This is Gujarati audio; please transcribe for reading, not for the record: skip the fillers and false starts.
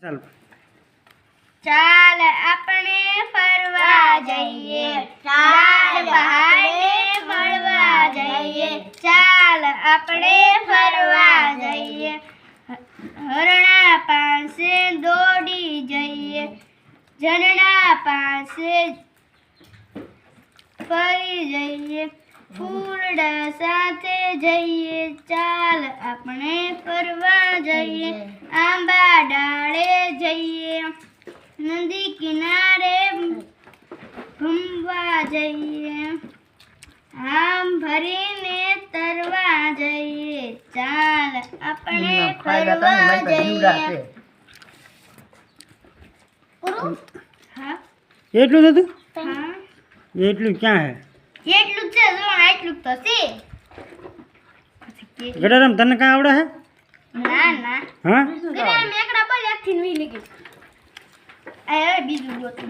ચાલો ચાલ આપણે ફરવા જઈએ, ચાલ પહાડે ફરવા જઈએ, ચાલ આપણે ફરવા જઈએ, હરણા પાસે દોડી જઈએ, ઝરણા પાસે ફરી જઈએ, ફૂલડા સાથે જઈએ, ચાલ આપણે ફરવા જઈએ, આંબા ડાળે જઈએ, નદી કિનારે ઘૂમવા જઈએ, આમ ભરીને તરવા જઈએ, ચાલ આપણે ફરવા જઈએ. હા એટલું જ હતું? હા એટલું ક્યાં હે? એટલું જ છે, જો આટલું તો છે. ગડારામ તને કાં આવડે હે? ના ના હા ગરામ એકડા બોલ એકથી વી લીધી. આ હવે બીજું ગોતું.